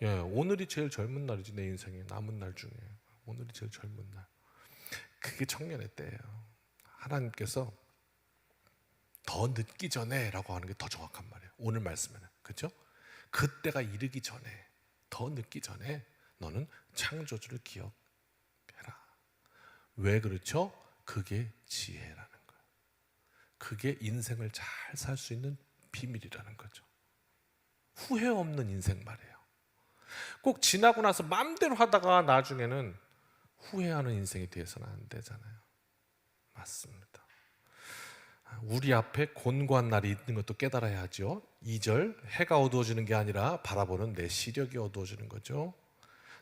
예, 오늘이 제일 젊은 날이지. 내 인생에 남은 날 중에 오늘이 제일 젊은 날. 그게 청년의 때예요. 하나님께서 더 늦기 전에 라고 하는 게 더 정확한 말이에요. 오늘 말씀에는. 그렇죠? 그때가 이르기 전에, 더 늦기 전에 너는 창조주를 기억해라. 왜 그렇죠? 그게 지혜라는 거예요. 그게 인생을 잘 살 수 있는 비밀이라는 거죠. 후회 없는 인생 말이에요. 꼭 지나고 나서 마음대로 하다가 나중에는 후회하는 인생이 되어서는 안 되잖아요. 맞습니다. 우리 앞에 곤고한 날이 있는 것도 깨달아야 하죠. 2절, 해가 어두워지는 게 아니라 바라보는 내 시력이 어두워지는 거죠.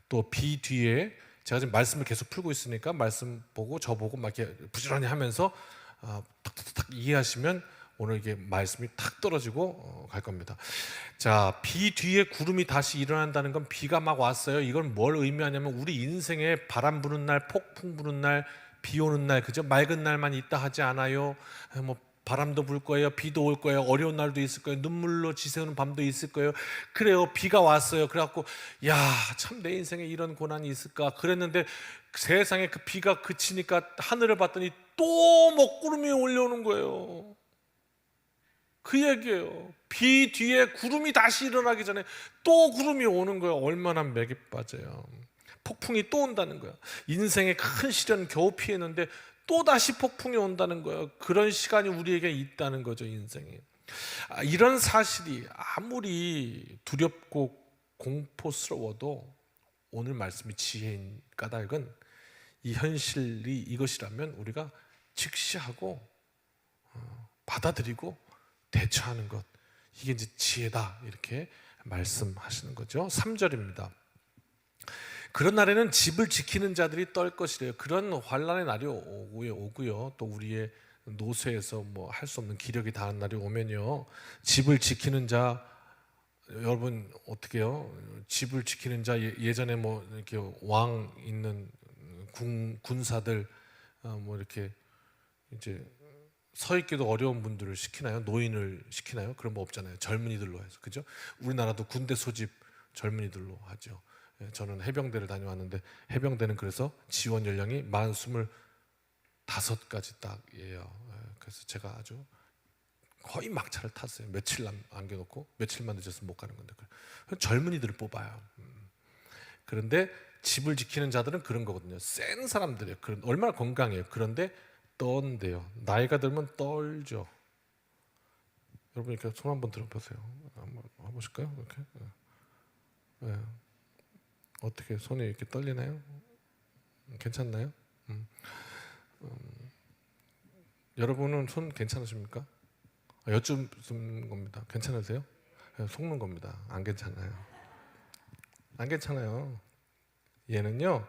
또 비 뒤에, 제가 지금 말씀을 계속 풀고 있으니까 말씀 보고 저 보고 막 이렇게 부지런히 하면서 탁탁탁 이해하시면 오늘 이게 말씀이 탁 떨어지고 갈 겁니다. 자, 비 뒤에 구름이 다시 일어난다는 건 비가 막 왔어요. 이건 뭘 의미하냐면 우리 인생에 바람 부는 날, 폭풍 부는 날, 비 오는 날, 그죠? 맑은 날만 있다 하지 않아요. 뭐 바람도 불 거예요. 비도 올 거예요. 어려운 날도 있을 거예요. 눈물로 지새우는 밤도 있을 거예요. 그래요. 비가 왔어요. 그래갖고 야, 참 내 인생에 이런 고난이 있을까 그랬는데 세상에 그 비가 그치니까 하늘을 봤더니 또 먹구름이 올려오는 거예요. 그 얘기예요. 비 뒤에 구름이 다시 일어나기 전에 또 구름이 오는 거예요. 얼마나 맥이 빠져요. 폭풍이 또 온다는 거예요. 인생의 큰 시련 겨우 피했는데 또 다시 폭풍이 온다는 거예요. 그런 시간이 우리에게 있다는 거죠, 인생이. 이런 사실이 아무리 두렵고 공포스러워도 오늘 말씀이 지혜인 까닭은 이 현실이 이것이라면 우리가 직시하고 받아들이고 대처하는 것, 이게 이제 지혜다 이렇게 말씀하시는 거죠. 3절입니다. 그런 날에는 집을 지키는 자들이 떨 것이래요. 그런 환난의 날이 오고요. 또 우리의 노쇠에서 뭐 할 수 없는 기력이 닿은 날이 오면요, 집을 지키는 자, 여러분 어떻게 해요? 집을 지키는 자, 예전에 뭐 이렇게 왕 있는 군사들 뭐 이렇게 이제 서 있기도 어려운 분들을 시키나요? 노인을 시키나요? 그런 거 없잖아요. 젊은이들로 해서, 그죠? 우리나라도 군대 소집 젊은이들로 하죠. 저는 해병대를 다녀왔는데 해병대는 그래서 지원 연령이 만 25까지 딱이에요. 그래서 제가 아주 거의 막차를 탔어요. 며칠 안겨놓고 며칠만 늦어서 못 가는 건데 젊은이들을 뽑아요. 그런데 집을 지키는 자들은 그런 거거든요. 센 사람들이에요. 얼마나 건강해요. 그런데 떤대요. 나이가 들면 떨죠. 여러분 이렇게 손 한번 들어보세요. 한번 해보실까요? 이렇게. 네. 어떻게 손이 이렇게 떨리나요? 괜찮나요? 여러분은 손 괜찮으십니까? 여쭙는 겁니다. 괜찮으세요? 속는 겁니다. 안 괜찮아요. 안 괜찮아요. 얘는요,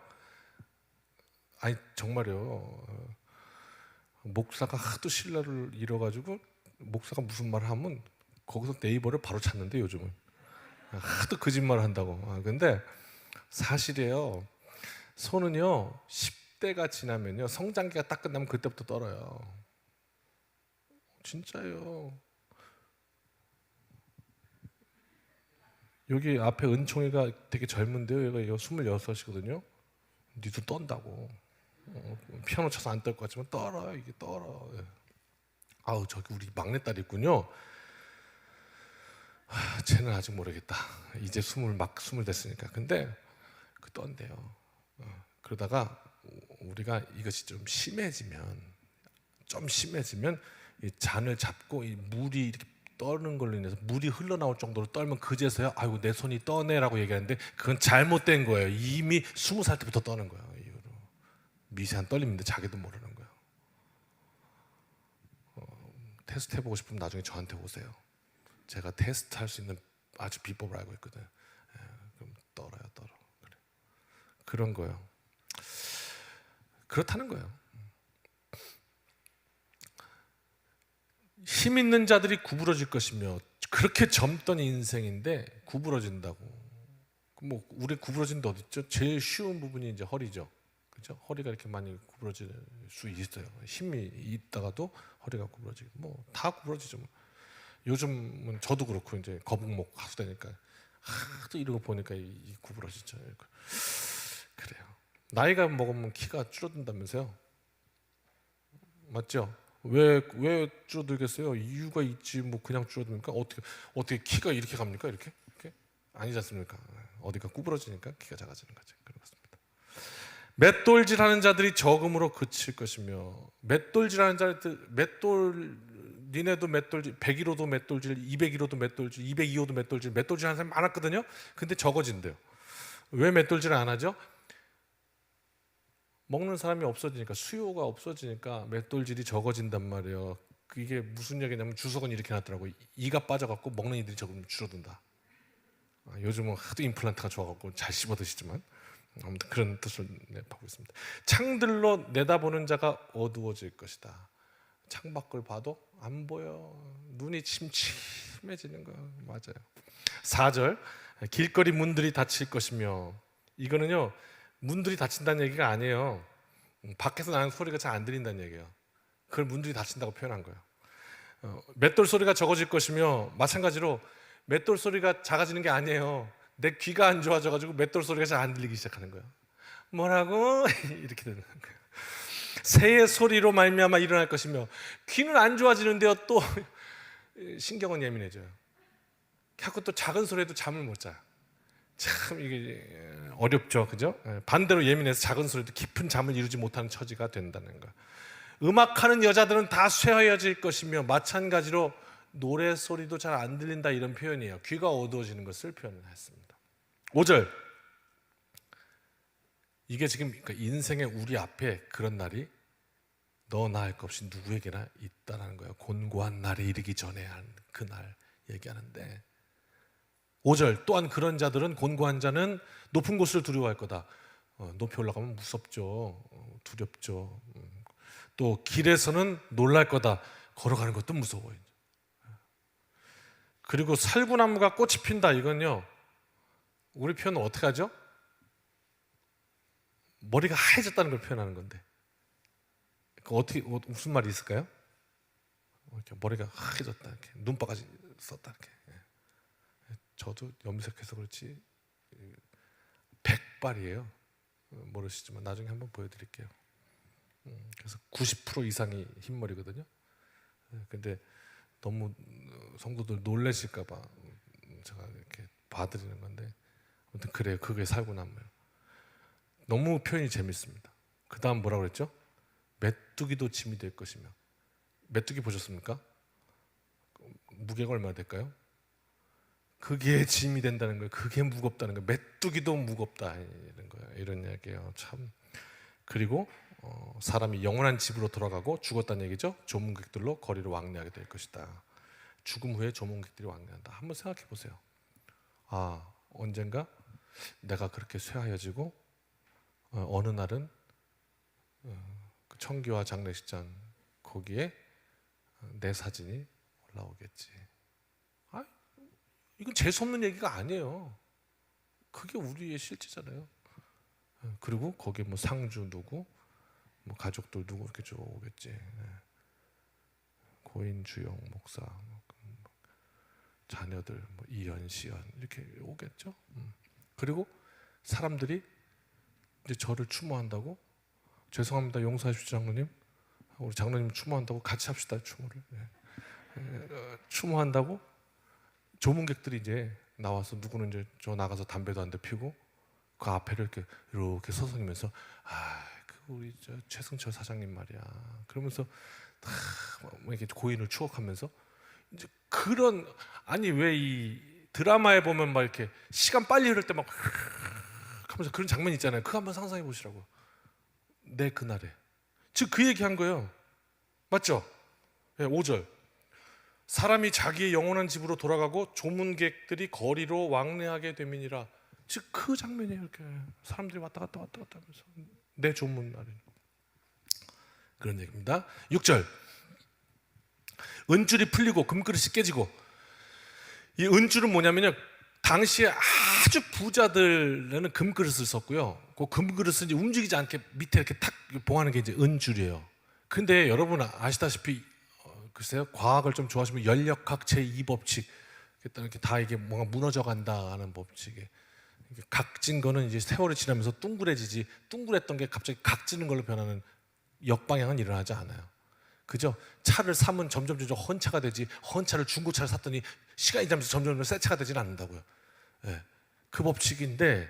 아니 정말요. 목사가 하도 신뢰를 잃어가지고 목사가 무슨 말을 하면 거기서 네이버를 바로 찾는데 요즘은 하도 거짓말을 한다고. 근데 사실이에요. 손은요 10대가 지나면요, 성장기가 딱 끝나면 그때부터 떨어요. 진짜요. 여기 앞에 은총이가 되게 젊은데요. 얘가 26이거든요. 니도 떤다고. 피아노 쳐서 안 떨 것 같지만 떨어요. 이게 떨어. 아우, 저기 우리 막내딸이 있군요. 쟤는 아직 모르겠다. 이제 스물 됐으니까. 근데 그 떤대요. 그러다가 우리가 이것이 좀 심해지면 이 잔을 잡고 이 물이 이렇게 떠는 걸로 인해서 물이 흘러나올 정도로 떨면 그제서야 아이고 내 손이 떠네라고 얘기하는데 그건 잘못된 거예요. 이미 20살 때부터 떠는 거예요. 이후로 미세한 떨림인데 자기도 모르는 거예요. 테스트 해보고 싶으면 나중에 저한테 오세요. 제가 테스트 할 수 있는 아주 비법을 알고 있거든요. 그럼 떨어요. 그래. 그런 거예요. 그렇다는 거예요. 힘 있는 자들이 구부러질 것이며, 그렇게 젊던 인생인데 구부러진다고. 뭐 우리 구부러진 데 어디 있죠? 제일 쉬운 부분이 이제 허리죠. 그죠? 허리가 이렇게 많이 구부러질 수 있어요. 힘이 있다가도 허리가 구부러지고 뭐 다 구부러지죠. 요즘은 저도 그렇고 이제 거북목 가수 되니까 하도 이러고 보니까 이 구부러지죠. 그래요. 나이가 먹으면 키가 줄어든다면서요? 맞죠? 왜 줄어들겠어요? 이유가 있지 뭐 그냥 줄어듭니까? 어떻게 키가 이렇게 갑니까? 이렇게 아니지 않습니까? 어디가 구부러지니까 키가 작아지는 거죠. 그렇습니다. 맷돌질하는 자들이 적음으로 그칠 것이며, 맷돌질하는 자들, 니네도 맷돌질, 101호도 맷돌질, 201호도 맷돌질, 202호도 맷돌질하는 사람이 많았거든요. 근데 적어진대요. 왜 맷돌질을 안 하죠? 먹는 사람이 없어지니까, 수요가 없어지니까 맷돌질이 적어진단 말이에요. 이게 무슨 얘기냐면 주석은 이렇게 놨더라고요. 이가 빠져갖고 먹는 이들이 조금 줄어든다. 요즘은 하도 임플란트가 좋아갖고 잘 씹어 드시지만 아무튼 그런 뜻을 내포하고 있습니다. 창들로 내다보는 자가 어두워질 것이다. 창밖을 봐도 안 보여. 눈이 침침해지는 거 맞아요. 4절 길거리 문들이 닫힐 것이며, 이거는요 문들이 닫힌다는 얘기가 아니에요. 밖에서 나는 소리가 잘 안 들린다는 얘기예요. 그걸 문들이 닫힌다고 표현한 거예요. 맷돌 소리가 적어질 것이며, 마찬가지로 맷돌 소리가 작아지는 게 아니에요. 내 귀가 안 좋아져가지고 맷돌 소리가 잘 안 들리기 시작하는 거예요. 뭐라고? 이렇게 되는 거예요. 새의 소리로 말미암아 일어날 것이며, 귀는 안 좋아지는데요 또 신경은 예민해져요. 자꾸 또 작은 소리에도 잠을 못 자요. 참 이게 어렵죠, 그죠? 반대로 예민해서 작은 소리도 깊은 잠을 이루지 못하는 처지가 된다는 거. 음악하는 여자들은 다 쇠하여질 것이며, 마찬가지로 노래 소리도 잘 안 들린다, 이런 표현이에요. 귀가 어두워지는 것을 표현했습니다. 5절 이게 지금 인생의 우리 앞에 그런 날이 너 나 할 것 없이 누구에게나 있다라는 거예요. 곤고한 날에 이르기 전에 한 그 날 얘기하는데, 5절 또한 그런 자들은, 곤고한 자는 높은 곳을 두려워할 거다. 높이 올라가면 무섭죠. 두렵죠. 또 길에서는 놀랄 거다. 걸어가는 것도 무서워요. 그리고 살구나무가 꽃이 핀다. 이건요 우리 표현은 어떻게 하죠? 머리가 하얘졌다는 걸 표현하는 건데, 어떻게 무슨 말이 있을까요? 이렇게 머리가 하얘졌다, 이렇게 눈바가지 썼다, 이렇게. 저도 염색해서 그렇지 백발이에요. 모르시지만 나중에 한번 보여드릴게요. 그래서 90% 이상이 흰머리거든요. 근데 너무 성도들 놀라실까봐 제가 이렇게 봐드리는 건데, 아무튼 그래요. 그게 살구나무예요. 너무 표현이 재밌습니다. 그 다음 뭐라고 그랬죠? 메뚜기도 짐이 될 것이며. 메뚜기 보셨습니까? 무게가 얼마나 될까요? 그게 짐이 된다는 거예요. 그게 무겁다는 거예요. 메뚜기도 무겁다, 이런 거예요. 이런 이야기예요. 참. 그리고 사람이 영원한 집으로 돌아가고 죽었다는 얘기죠. 조문객들로 거리를 왕래하게 될 것이다. 죽음 후에 조문객들이 왕래한다. 한번 생각해 보세요. 언젠가 내가 그렇게 쇠하여지고 어느 날은 그 청교와 장례식장 거기에 내 사진이 올라오겠지. 이건 재수없는 얘기가 아니에요. 그게 우리의 실제잖아요. 그리고 거기에 뭐 상주 누구, 뭐 가족들 누구 이렇게 쭉 오겠지. 고인 주영 목사, 자녀들 뭐 이연 시연 이렇게 오겠죠. 그리고 사람들이 이제 저를 추모한다고, 죄송합니다 용서하십시오 장로님, 우리 장로님 추모한다고 같이 합시다 추모를. 추모한다고 조문객들이 이제 나와서, 누구는 이제 저 나가서 담배도 한 대 피우고 그 앞에를 이렇게 서성이면서 그 우리 저 최승철 사장님 말이야, 그러면서 다 이렇게 고인을 추억하면서 이제 그런, 아니 왜 이 드라마에 보면 막 이렇게 시간 빨리 흐를 때 막 하면서 그런 장면 있잖아요. 그거 한번 상상해 보시라고. 내 그날에 즉 그 얘기한 거예요. 맞죠? 5절 사람이 자기의 영원한 집으로 돌아가고 조문객들이 거리로 왕래하게 됨이니라. 즉 그 장면이에요. 이렇게 사람들이 왔다 갔다 하면서 내 조문 날에 그런 얘기입니다. 6절 은줄이 풀리고 금그릇이 깨지고. 이 은줄은 뭐냐면요, 당시에 아주 부자들은 금그릇을 썼고요, 그 금그릇은 이제 움직이지 않게 밑에 이렇게 탁 봉하는 게 이제 은줄이에요. 근데 여러분 아시다시피 글쎄요, 과학을 좀 좋아하시면 연력학 제2법칙 이렇게 다 이게 뭔가 무너져 간다 하는 법칙에 각진 거는 이제 세월이 지나면서 둥그레지지 둥그랬던 게 갑자기 각지는 걸로 변하는 역방향은 일어나지 않아요. 그죠? 차를 사면 점점 헌차가 되지 헌차를 중고차를 샀더니 시간이 지나면서 점점 새 차가 되지는 않는다고요. 예. 그 법칙인데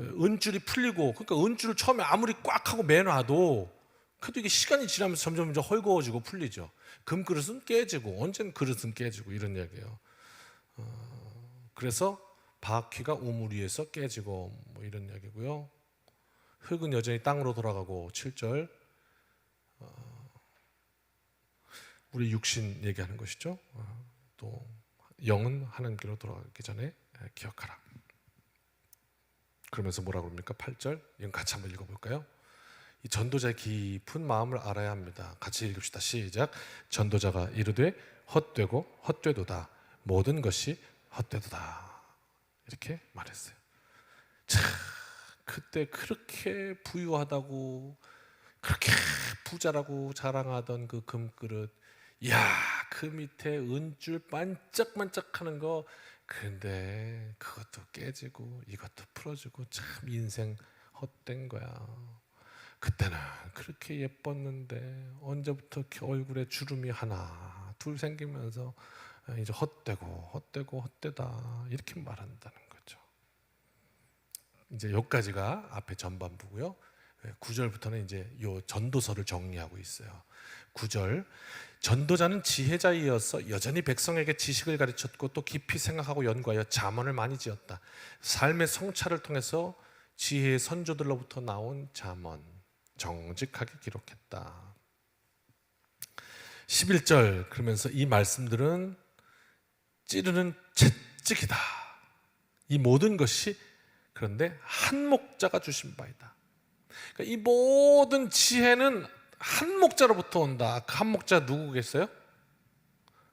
은줄이 풀리고 그러니까 은줄을 처음에 아무리 꽉 하고 매놔도 그래도 이게 시간이 지나면서 점점 헐거워지고 풀리죠. 금그릇은 깨지고 언젠 그릇은 깨지고 이런 이야기예요. 그래서 바퀴가 우물 위에서 깨지고 뭐 이런 이야기고요. 흙은 여전히 땅으로 돌아가고 7절 우리 육신 얘기하는 것이죠. 또 영은 하나님께로 돌아가기 전에 기억하라. 그러면서 뭐라고 합니까? 8절 이건 같이 한번 읽어볼까요? 이 전도자의 깊은 마음을 알아야 합니다. 같이 읽읍시다. 시작. 전도자가 이르되 헛되고 헛되도다. 모든 것이 헛되도다. 이렇게 말했어요. 참 그때 그렇게 부유하다고 그렇게 부자라고 자랑하던 그 금그릇, 야, 그 밑에 은줄 반짝반짝하는 거, 그런데 그것도 깨지고 이것도 풀어지고 참 인생 헛된 거야. 그때는 그렇게 예뻤는데 언제부터 이렇게 얼굴에 주름이 하나 둘 생기면서 이제 헛되고 헛되다 이렇게 말한다는 거죠. 이제 여기까지가 앞에 전반부고요. 9절부터는 이제 요 전도서를 정리하고 있어요. 9절 전도자는 지혜자이어서 여전히 백성에게 지식을 가르쳤고 또 깊이 생각하고 연구하여 잠언을 많이 지었다. 삶의 성찰을 통해서 지혜의 선조들로부터 나온 잠언 정직하게 기록했다. 11절 그러면서 이 말씀들은 찌르는 채찍이다. 이 모든 것이 그런데 한 목자가 주신 바이다. 그러니까 이 모든 지혜는 한 목자로부터 온다. 그 한 목자 누구겠어요?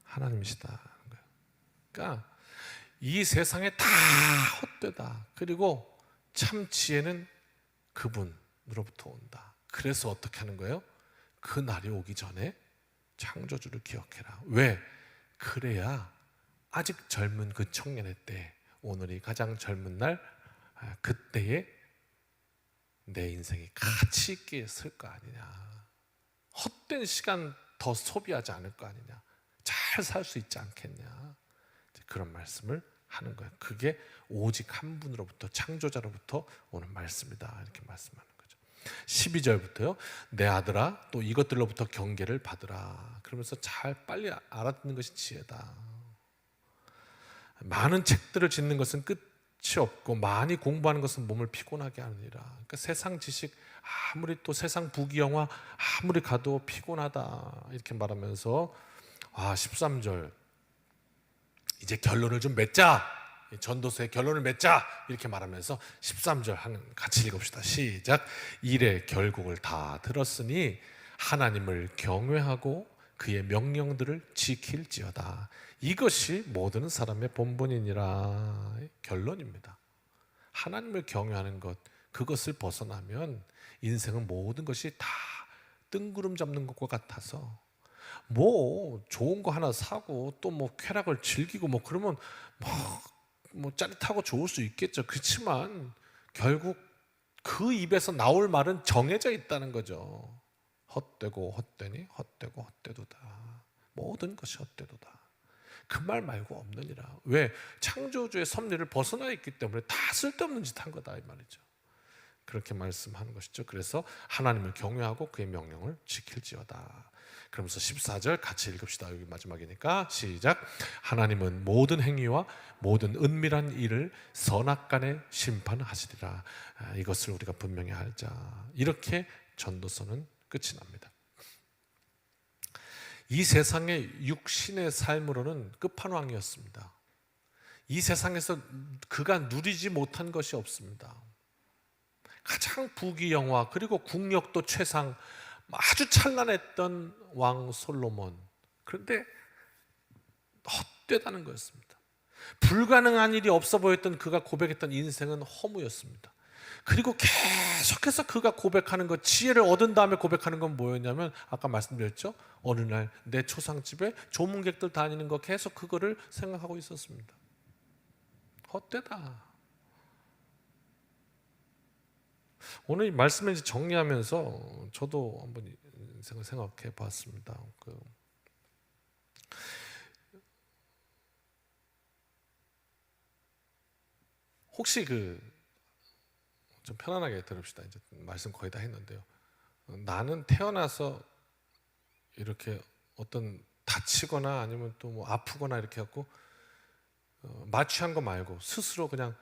하나님이시다. 그러니까 이 세상에 다 헛되다. 그리고 참 지혜는 그분으로부터 온다. 그래서 어떻게 하는 거예요? 그 날이 오기 전에 창조주를 기억해라. 왜? 그래야 아직 젊은 그 청년의 때, 오늘이 가장 젊은 날, 그때에 내 인생이 가치 있게 쓸 거 아니냐. 헛된 시간 더 소비하지 않을 거 아니냐. 잘 살 수 있지 않겠냐. 그런 말씀을 하는 거예요. 그게 오직 한 분으로부터 창조자로부터 오는 말씀이다. 이렇게 말씀하는 거죠. 12절부터요. 내 아들아 또 이것들로부터 경계를 받으라. 그러면서 잘 빨리 알아듣는 것이 지혜다. 많은 책들을 짓는 것은 끝이 없고 많이 공부하는 것은 몸을 피곤하게 하느니라. 그러니까 세상 지식 아무리 또 세상 부귀영화 아무리 가도 피곤하다 이렇게 말하면서 13절 이제 결론을 좀 맺자. 전도서의 결론을 맺자 이렇게 말하면서 13절 같이 읽읍시다. 시작. 이래 결국을 다 들었으니 하나님을 경외하고 그의 명령들을 지킬지어다. 이것이 모든 사람의 본분이니라. 결론입니다. 하나님을 경외하는 것, 그것을 벗어나면 인생은 모든 것이 다 뜬구름 잡는 것과 같아서 뭐 좋은 거 하나 사고 또 뭐 쾌락을 즐기고 뭐 그러면 뭐 짜릿하고 좋을 수 있겠죠. 그렇지만 결국 그 입에서 나올 말은 정해져 있다는 거죠. 헛되고 헛되니 헛되고 헛되도다. 모든 것이 헛되도다. 그 말 말고 없느니라. 왜? 창조주의 섭리를 벗어나 있기 때문에 다 쓸데없는 짓 한 거다 이 말이죠. 그렇게 말씀하는 것이죠. 그래서 하나님을 경외하고 그의 명령을 지킬지어다. 그러면서 14절 같이 읽읍시다. 여기 마지막이니까 시작. 하나님은 모든 행위와 모든 은밀한 일을 선악간에 심판하시리라. 이것을 우리가 분명히 알자. 이렇게 전도서는 끝이 납니다. 이 세상의 육신의 삶으로는 끝판왕이었습니다. 이 세상에서 그가 누리지 못한 것이 없습니다. 가장 부귀영화 그리고 국력도 최상 아주 찬란했던 왕 솔로몬. 그런데 헛되다는 거였습니다. 불가능한 일이 없어 보였던 그가 고백했던 인생은 허무였습니다. 그리고 계속해서 그가 고백하는 것, 지혜를 얻은 다음에 고백하는 건 뭐였냐면 아까 말씀드렸죠. 어느 날 내 초상집에 조문객들 다니는 거 계속 그거를 생각하고 있었습니다. 헛되다. 오늘 이 말씀을 이제 정리하면서 저도 한번 생각해 봤습니다. 혹시 좀 편안하게 들읍시다. 이제 말씀 거의 다 했는데요. 나는 태어나서 이렇게 어떤 다치거나 아니면 또 뭐 아프거나 이렇게 해갖고 마취한 거 말고 스스로 그냥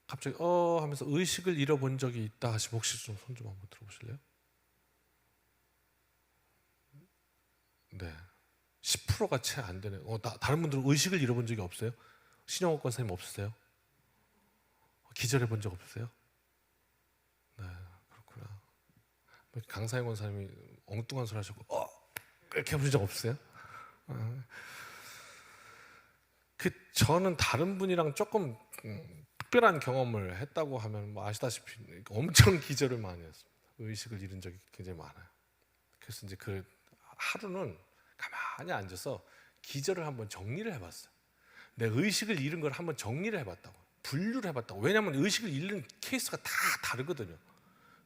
갑자기 하면서 의식을 잃어본 적이 있다 하시면 혹시 좀 손 좀 한번 들어보실래요? 네, 10%가 채 안 되네. 다른 분들은 의식을 잃어본 적이 없어요? 신영옥 권사님 없으세요? 기절해 본 적 없으세요? 네, 그렇구나. 강사영 권사님이 엉뚱한 소리 하셨고 이렇게 해본 적 없으세요? 저는 다른 분이랑 조금 특별한 경험을 했다고 하면 뭐 아시다시피 엄청 기절을 많이 했습니다. 의식을 잃은 적이 굉장히 많아요. 그래서 이제 하루는 가만히 앉아서 기절을 한번 정리를 해봤어요. 내 의식을 잃은 걸 한번 정리를 해봤다고, 분류를 해봤다고. 왜냐하면 의식을 잃는 케이스가 다 다르거든요.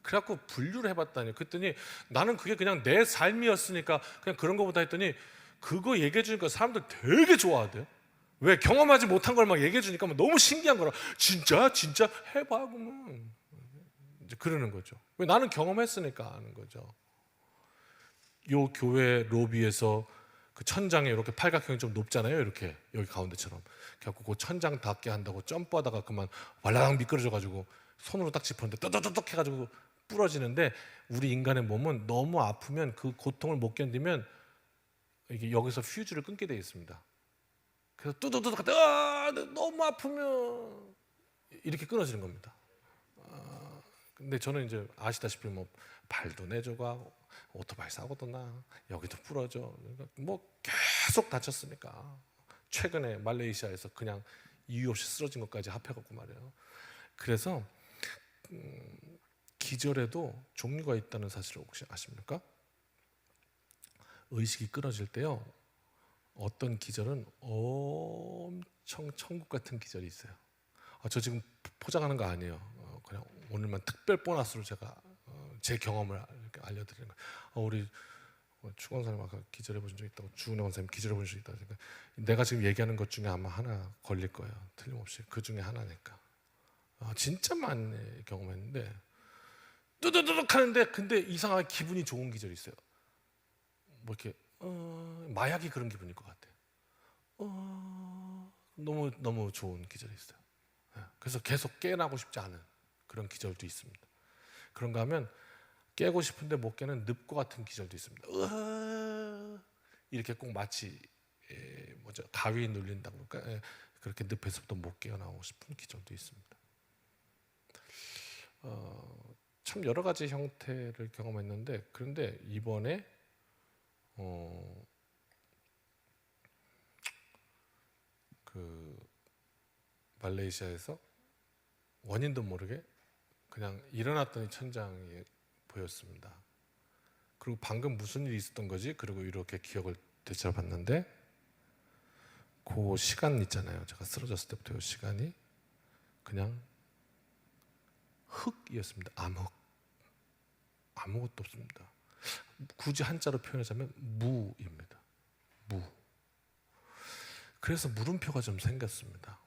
그래갖고 분류를 해봤다니. 그랬더니 나는 그게 그냥 내 삶이었으니까 그냥 그런 거보다 했더니 그거 얘기해 주니까 사람들 되게 좋아하대요. 왜? 경험하지 못한 걸 막 얘기해 주니까 너무 신기한 거라. 진짜 해봐 그러면 이제 그러는 거죠. 왜? 나는 경험했으니까 아는 거죠. 요 교회 로비에서 그 천장에 이렇게 팔각형이 좀 높잖아요. 이렇게 여기 가운데처럼. 그래갖고 그 천장 닿게 한다고 점프하다가 그만 왈라당 미끄러져가지고 손으로 딱 짚었는데 떠떠떠떡 해가지고 부러지는데, 우리 인간의 몸은 너무 아프면 그 고통을 못 견디면 이게 여기서 퓨즈를 끊게 되어 있습니다. 그래서 뚜두두둑 하다 너무 아프면 이렇게 끊어지는 겁니다. 근데 저는 이제 아시다시피 뭐 발도 내줘가, 오토바이 사고도 나, 여기도 부러져. 그러니까 뭐 계속 다쳤으니까 최근에 말레이시아에서 그냥 이유 없이 쓰러진 것까지 합해갖고 말이에요. 그래서 기절에도 종류가 있다는 사실을 혹시 아십니까? 의식이 끊어질 때요, 어떤 기절은 엄청 천국 같은 기절이 있어요. 저 지금 포장하는 거 아니에요. 그냥 오늘만 특별 보너스로 제가 제 경험을 이렇게 알려드리는 거예요. 우리 추건사님 아까 기절해 보신 적 있다고, 주은혜 원사님 기절해 보신 적 있다고. 그러니까 내가 지금 얘기하는 것 중에 아마 하나 걸릴 거예요. 틀림없이 그 중에 하나니까. 진짜 많이 경험했는데 뚜두두둑 하는데 근데 이상하게 기분이 좋은 기절이 있어요. 뭐 이렇게 마약이 그런 기분일 것 같아요. 너무 좋은 기절이 있어요. 그래서 계속 깨어나고 싶지 않은 그런 기절도 있습니다. 그런가 하면 깨고 싶은데 못 깨는 늪과 같은 기절도 있습니다. 이렇게 꼭 마치 가위에 눌린다고 그럴까? 그렇게 늪에서부터 못 깨어나고 싶은 기절도 있습니다. 참 여러 가지 형태를 경험했는데, 그런데 이번에 말레이시아에서 원인도 모르게 그냥 일어났더니 천장이 보였습니다. 그리고 방금 무슨 일이 있었던 거지? 그리고 이렇게 기억을 되돌아봤는데 그 시간 있잖아요. 제가 쓰러졌을 때부터 이 시간이 그냥 흙이었습니다. 암흑. 아무것도 없습니다. 굳이 한자로 표현하자면 무입니다. 무. 그래서 물음표가 좀 생겼습니다.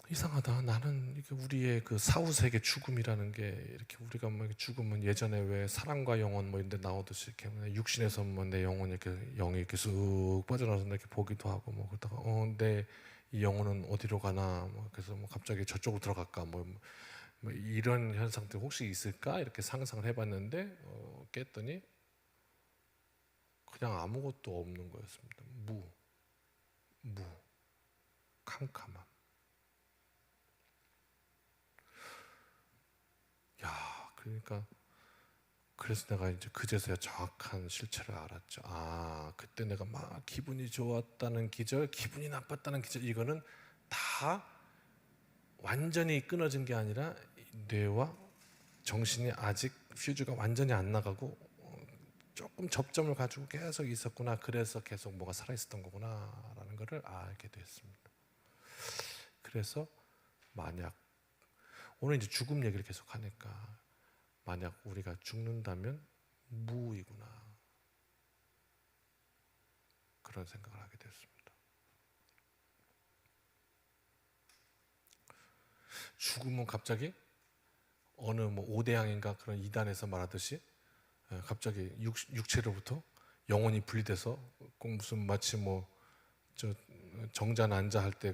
이상하다. 나는 이게 우리의 그 사후세계 죽음이라는 게, 이렇게 우리가 뭐 죽으면 예전에 왜 사랑과 영혼 뭐 이런 데 나오듯이 이렇게 육신에서 뭐 내 영혼이 이렇게 영이 이렇게 쑥 빠져나와서 이렇게 보기도 하고 뭐 그러다가 내 이 영혼은 어디로 가나, 뭐 그래서 뭐 갑자기 저쪽으로 들어갈까 뭐 이런 현상들 혹시 있을까 이렇게 상상을 해봤는데 깼더니 그냥 아무것도 없는 거였습니다. 무, 캄캄함. 그러니까 그래서 내가 이제 그제서야 정확한 실체를 알았죠. 그때 내가 막 기분이 좋았다는 기절, 기분이 나빴다는 기절, 이거는 다 완전히 끊어진 게 아니라 뇌와 정신이 아직 퓨즈가 완전히 안 나가고 조금 접점을 가지고 계속 있었구나. 그래서 계속 뭐가 살아있었던 거구나라는 것을 알게 됐습니다. 그래서 만약 오늘 이제 죽음 얘기를 계속 하니까 만약 우리가 죽는다면 무이구나, 그런 생각을 하게 됐습니다. 죽음은 갑자기 어느 뭐 오대양인가 그런 이단에서 말하듯이 갑자기 육체로부터 영혼이 분리돼서 꼭 무슨 마치 뭐 저 정자 난자 할 때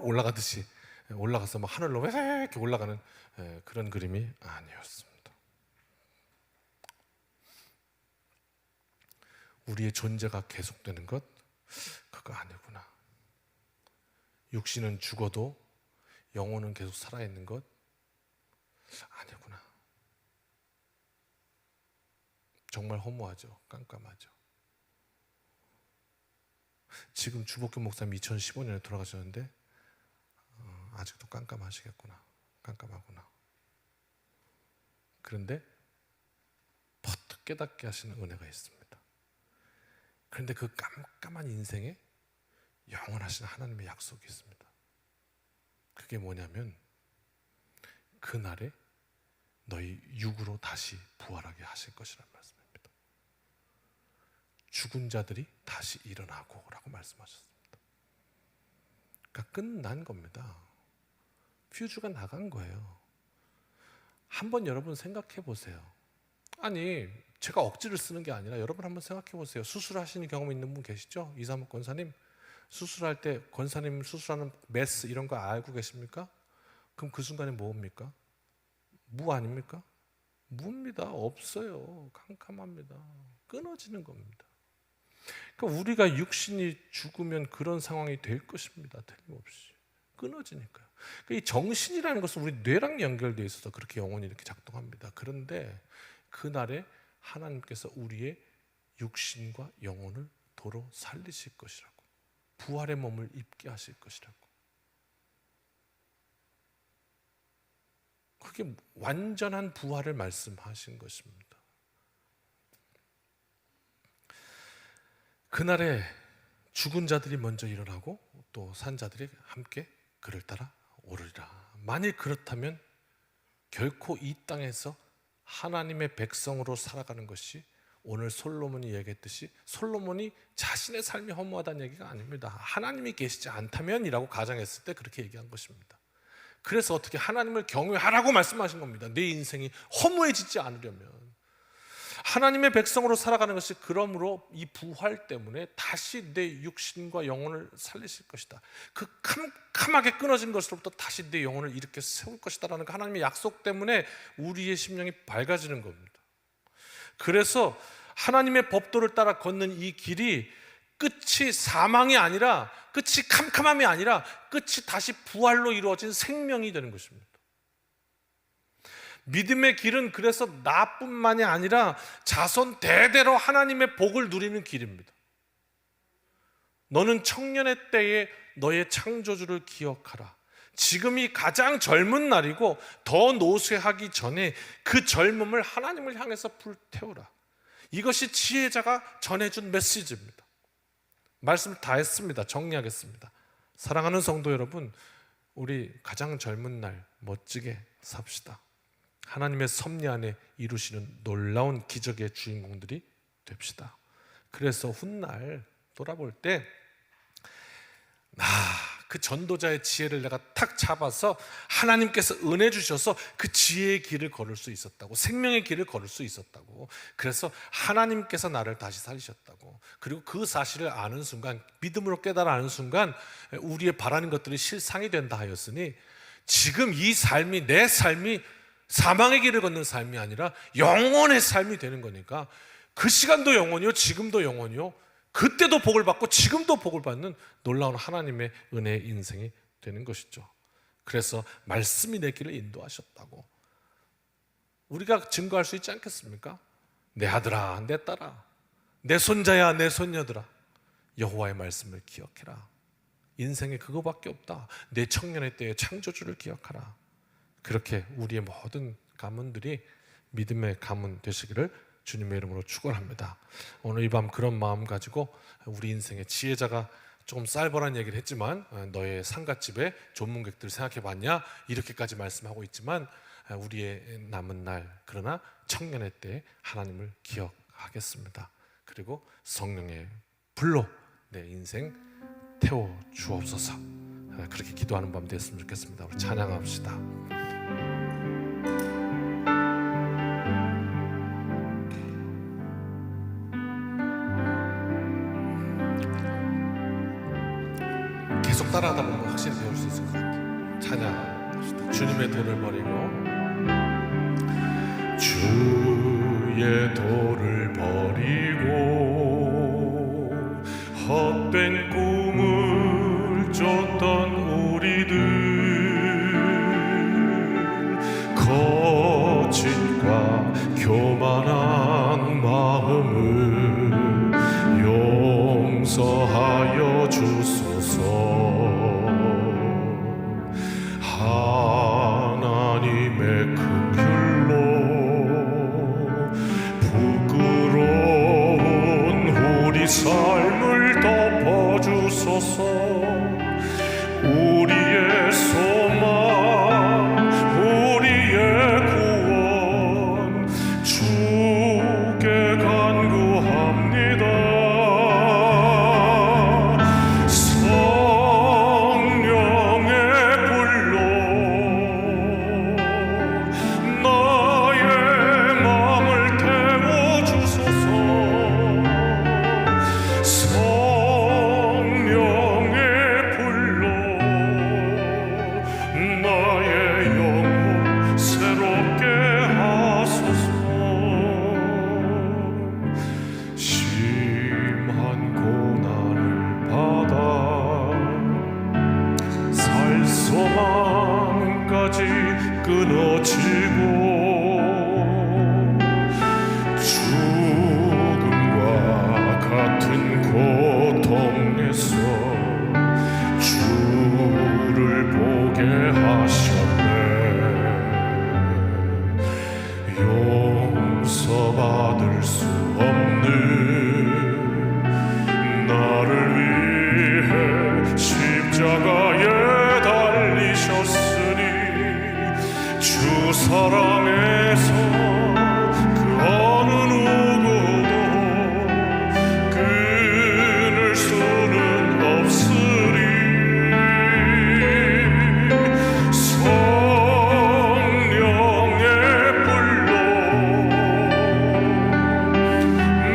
올라가듯이 올라가서 막 하늘로 이렇게 올라가는 그런 그림이 아니었습니다. 우리의 존재가 계속되는 것, 그거 아니구나. 육신은 죽어도 영혼은 계속 살아있는 것 아니구나. 정말 허무하죠. 깜깜하죠. 지금 주복균 목사님 2015년에 돌아가셨는데 아직도 깜깜하시겠구나. 깜깜하구나. 그런데 퍼뜩 깨닫게 하시는 은혜가 있습니다. 그런데 그 깜깜한 인생에 영원하신 하나님의 약속이 있습니다. 그게 뭐냐면 그날에 너희 육으로 다시 부활하게 하실 것이라는 말씀입니다. 죽은 자들이 다시 일어나고 라고 말씀하셨습니다. 그러니까 끝난 겁니다. 퓨즈가 나간 거예요. 한번 여러분 생각해 보세요. 아니 제가 억지를 쓰는 게 아니라 여러분 한번 생각해 보세요. 수술하시는 경험 있는 분 계시죠? 이사목 권사님, 수술할 때 권사님 수술하는 메스 이런 거 알고 계십니까? 그럼 그 순간에 뭐입니까? 무 아닙니까? 무입니다. 없어요. 깜깜합니다. 끊어지는 겁니다. 그러니까 우리가 육신이 죽으면 그런 상황이 될 것입니다. 틀림없이 끊어지니까요. 그러니까 이 정신이라는 것은 우리 뇌랑 연결되어 있어서 그렇게 영혼이 이렇게 작동합니다. 그런데 그날에 하나님께서 우리의 육신과 영혼을 도로 살리실 것이라고, 부활의 몸을 입게 하실 것이라고. 그게 완전한 부활을 말씀하신 것입니다. 그날에 죽은 자들이 먼저 일어나고 또 산 자들이 함께 그를 따라 오르리라. 만일 그렇다면 결코 이 땅에서 하나님의 백성으로 살아가는 것이 오늘 솔로몬이 얘기했듯이 솔로몬이 자신의 삶이 허무하다는 얘기가 아닙니다. 하나님이 계시지 않다면이라고 가정했을 때 그렇게 얘기한 것입니다. 그래서 어떻게 하나님을 경외하라고 말씀하신 겁니다. 내 인생이 허무해지지 않으려면 하나님의 백성으로 살아가는 것이, 그러므로 이 부활 때문에 다시 내 육신과 영혼을 살리실 것이다. 그 캄캄하게 끊어진 것으로부터 다시 내 영혼을 일으켜 세울 것이다 라는 하나님의 약속 때문에 우리의 심령이 밝아지는 겁니다. 그래서 하나님의 법도를 따라 걷는 이 길이 끝이 사망이 아니라, 끝이 캄캄함이 아니라 끝이 다시 부활로 이루어진 생명이 되는 것입니다. 믿음의 길은 그래서 나뿐만이 아니라 자손 대대로 하나님의 복을 누리는 길입니다. 너는 청년의 때에 너의 창조주를 기억하라. 지금이 가장 젊은 날이고 더 노쇠하기 전에 그 젊음을 하나님을 향해서 불태우라. 이것이 지혜자가 전해준 메시지입니다. 말씀을 다 했습니다. 정리하겠습니다. 사랑하는 성도 여러분, 우리 가장 젊은 날 멋지게 삽시다. 하나님의 섭리 안에 이루시는 놀라운 기적의 주인공들이 됩시다. 그래서 훗날 돌아볼 때 그 전도자의 지혜를 내가 탁 잡아서 하나님께서 은혜 주셔서 그 지혜의 길을 걸을 수 있었다고, 생명의 길을 걸을 수 있었다고, 그래서 하나님께서 나를 다시 살리셨다고, 그리고 그 사실을 아는 순간, 믿음으로 깨달아 아는 순간 우리의 바라는 것들이 실상이 된다 하였으니, 지금 이 삶이, 내 삶이 사망의 길을 걷는 삶이 아니라 영원의 삶이 되는 거니까 그 시간도 영원이요, 지금도 영원이요, 그때도 복을 받고 지금도 복을 받는 놀라운 하나님의 은혜의 인생이 되는 것이죠. 그래서 말씀이 내 길을 인도하셨다고 우리가 증거할 수 있지 않겠습니까? 내 아들아, 내 딸아, 내 손자야, 내 손녀들아, 여호와의 말씀을 기억해라. 인생에 그거밖에 없다. 내 청년의 때의 창조주를 기억하라. 그렇게 우리의 모든 가문들이 믿음의 가문 되시기를 주님의 이름으로 축원합니다. 오늘 이 밤 그런 마음 가지고 우리 인생의 지혜자가 조금 쌀벌한 얘기를 했지만 너의 상갓집에 조문객들 생각해 봤냐? 이렇게까지 말씀하고 있지만 우리의 남은 날 그러나 청년의 때 하나님을 기억하겠습니다. 그리고 성령의 불로 내 인생 태워 주옵소서. 그렇게 기도하는 밤 됐으면 좋겠습니다. 우리 찬양합시다. 계속 따라하다 보면 확실히 배울 수 있을 것 같아요. 찬양합시다. 주님의 도를 버리고 주의 도를 버리고 헛된 꿈을 쫓던 우리들 거짓과 교만한 마음을 용서하여 주소서. 하나님의 긍휼로 부끄러운 우리 삶을 덮어주소서. 우리의 소망 우리의 구원 주께 간구합니다. 소망까지 끊어지고 죽음과 같은 고통에서 주를 보게 하셨네. 용서받을 수 없는 나를 위해 십자가에 주 사랑에서 그 어느 누구도 끊을 수는 없으리. 성령의 불로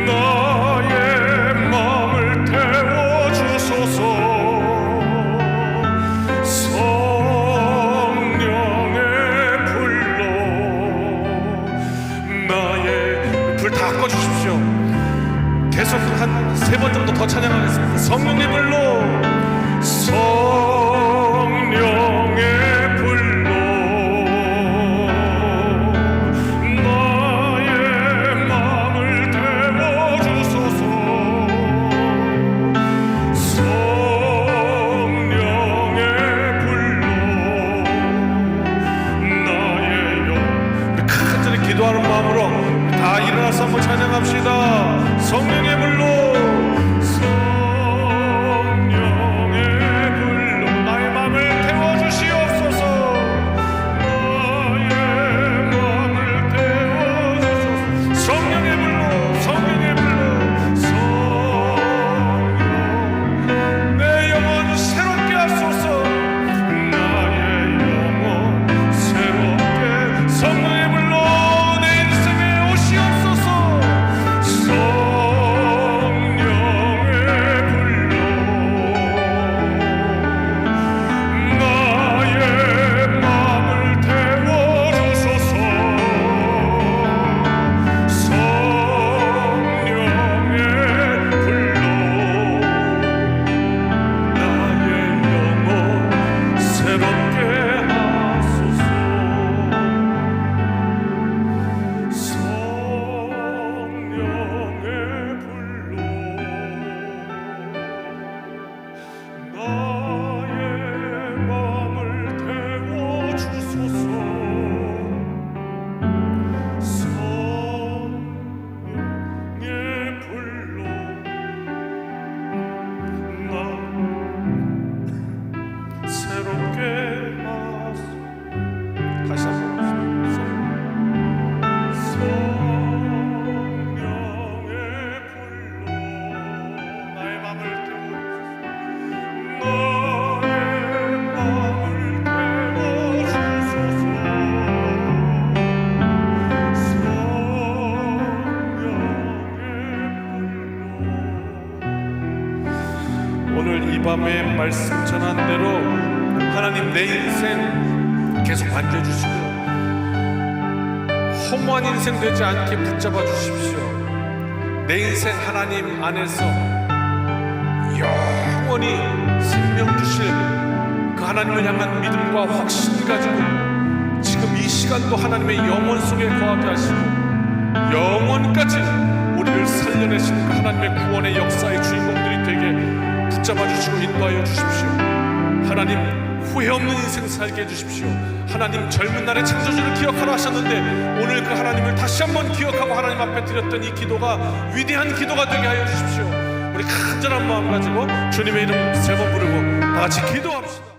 나의 마음을 태워주소서. 성령의 불로 말씀 전한 대로 하나님 내 인생 계속 만져주시고 허무한 인생 되지 않게 붙잡아 주십시오. 내 인생 하나님 안에서 영원히 생명 주실 그 하나님을 향한 믿음과 확신 가지고 지금 이 시간도 하나님의 영원 속에 거하게 하시고 영원까지 우리를 살려내신 그 하나님의 구원의 역사의 주인공들이 되게 붙잡아 주시고 인도하여 주십시오. 하나님 후회 없는 인생 살게 해주십시오. 하나님 젊은 날의 창조주를 기억하라 하셨는데 오늘 그 하나님을 다시 한번 기억하고 하나님 앞에 드렸던 이 기도가 위대한 기도가 되게 하여 주십시오. 우리 간절한 마음 가지고 주님의 이름 3번 부르고 다 같이 기도합시다.